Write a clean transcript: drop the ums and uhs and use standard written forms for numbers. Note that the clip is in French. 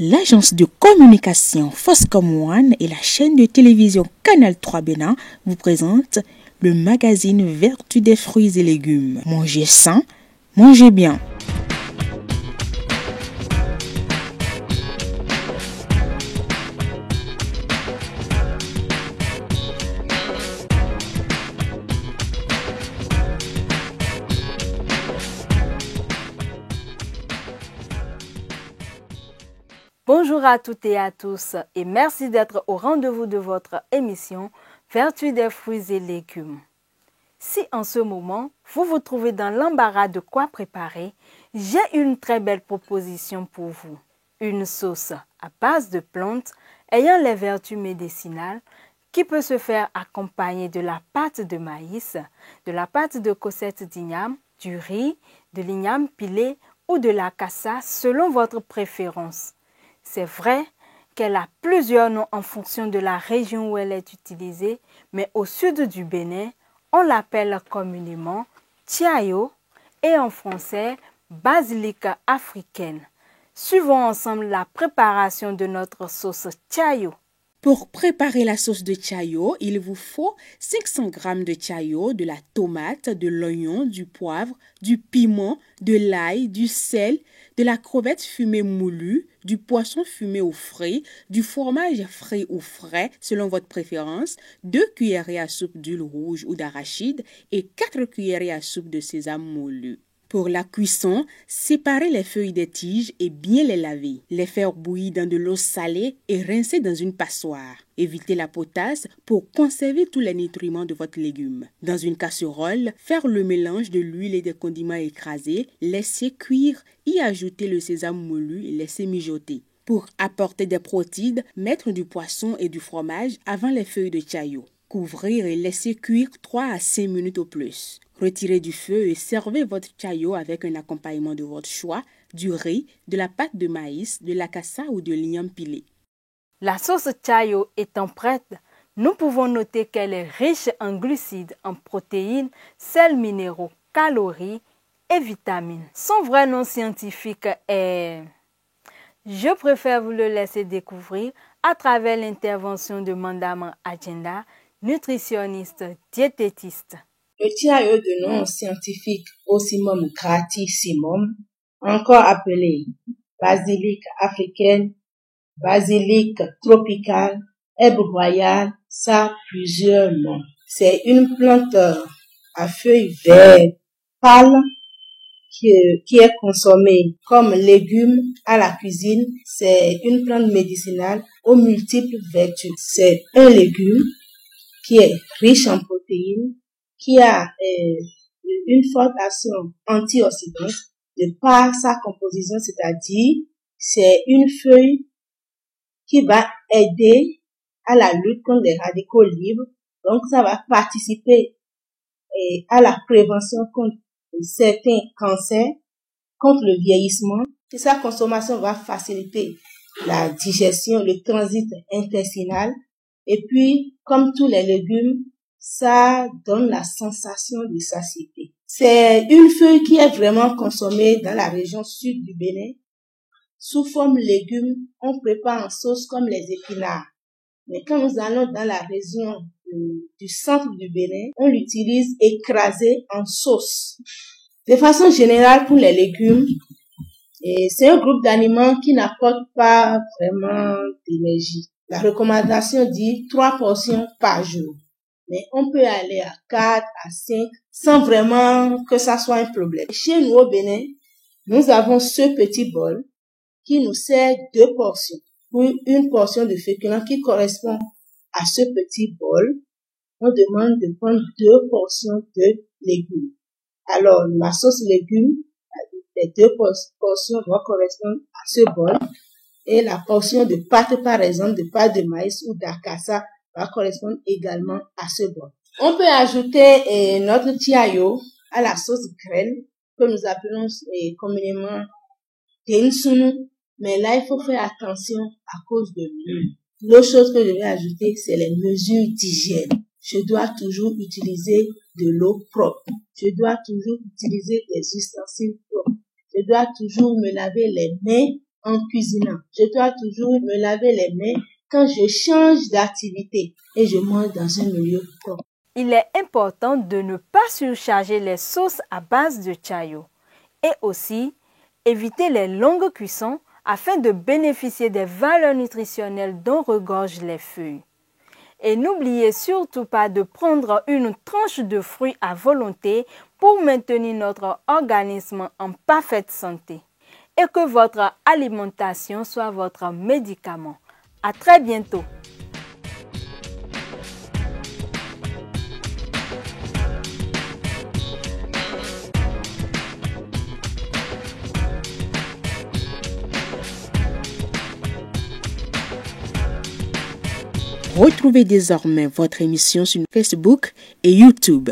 L'agence de communication Foscom One et la chaîne de télévision Canal 3 Bénin vous présentent le magazine Vertu des fruits et légumes. Mangez sain, mangez bien. Bonjour à toutes et à tous et merci d'être au rendez-vous de votre émission Vertu des fruits et légumes. Si en ce moment, vous vous trouvez dans l'embarras de quoi préparer, j'ai une très belle proposition pour vous. Une sauce à base de plantes ayant les vertus médicinales qui peut se faire accompagner de la pâte de maïs, de la pâte de cossette d'igname, du riz, de l'igname pilé ou de la cassa selon votre préférence. C'est vrai qu'elle a plusieurs noms en fonction de la région où elle est utilisée, mais au sud du Bénin, on l'appelle communément tiayo et en français basilic africaine. Suivons ensemble la préparation de notre sauce tiayo. Pour préparer la sauce de tiayo, il vous faut 500 g de tiayo, de la tomate, de l'oignon, du poivre, du piment, de l'ail, du sel, de la crevette fumée moulue, du poisson fumé au frais, du fromage frais ou frais selon votre préférence, 2 cuillerées à soupe d'huile rouge ou d'arachide et 4 cuillerées à soupe de sésame moulu. Pour la cuisson, séparez les feuilles des tiges et bien les laver. Les faire bouillir dans de l'eau salée et rincer dans une passoire. Évitez la potasse pour conserver tous les nutriments de votre légume. Dans une casserole, faire le mélange de l'huile et des condiments écrasés, laissez cuire, y ajouter le sésame moulu et laisser mijoter. Pour apporter des protéines, mettre du poisson et du fromage avant les feuilles de tiayo. Couvrir et laisser cuire 3 à 5 minutes au plus. Retirez du feu et servez votre tiayo avec un accompagnement de votre choix, du riz, de la pâte de maïs, de la cassa ou de l'igname pilé. La sauce tiayo étant prête, nous pouvons noter qu'elle est riche en glucides, en protéines, sels minéraux, calories et vitamines. Son vrai nom scientifique est... Je préfère vous le laisser découvrir à travers l'intervention de Mandama Agenda, nutritionniste diététiste. Le tiayo de nom scientifique Ocimum gratissimum, encore appelé basilic africaine, basilic tropical, herbe royale, ça a plusieurs noms. C'est une plante à feuilles vertes pâles qui est consommée comme légume à la cuisine. C'est une plante médicinale aux multiples vertus. C'est un légume qui est riche en protéines, qui a une forte action antioxydante de par sa composition, c'est-à-dire c'est une feuille qui va aider à la lutte contre les radicaux libres. Donc ça va participer à la prévention contre certains cancers, contre le vieillissement. Et sa consommation va faciliter la digestion, le transit intestinal. Et puis, comme tous les légumes, ça donne la sensation de satiété. C'est une feuille qui est vraiment consommée dans la région sud du Bénin. Sous forme légume, on prépare en sauce comme les épinards. Mais quand nous allons dans la région du centre du Bénin, on l'utilise écrasé en sauce. De façon générale, pour les légumes, c'est un groupe d'aliments qui n'apporte pas vraiment d'énergie. La recommandation dit 3 portions par jour. Mais on peut aller à 4, à 5, sans vraiment que ça soit un problème. Chez nous au Bénin, nous avons ce petit bol qui nous sert 2 portions. Pour une portion de féculents qui correspond à ce petit bol, on demande de prendre 2 portions de légumes. Alors, la sauce légumes, les 2 portions doivent correspondre à ce bol. Et la portion de pâte, par exemple, de pâte de maïs ou d'acassa va correspondre également à ce bol. On peut ajouter notre tiayo à la sauce graine que nous appelons communément tensunu. Mais là, il faut faire attention à cause de l'huile. L'autre chose que je vais ajouter, c'est les mesures d'hygiène. Je dois toujours utiliser de l'eau propre. Je dois toujours utiliser des ustensiles propres. Je dois toujours me laver les mains en cuisinant. Je dois toujours me laver les mains quand je change d'activité et je mange dans un milieu propre. Il est important de ne pas surcharger les sauces à base de chayo et aussi éviter les longues cuissons afin de bénéficier des valeurs nutritionnelles dont regorgent les feuilles. Et n'oubliez surtout pas de prendre une tranche de fruits à volonté pour maintenir notre organisme en parfaite santé et que votre alimentation soit votre médicament. À très bientôt. Retrouvez désormais votre émission sur Facebook et YouTube.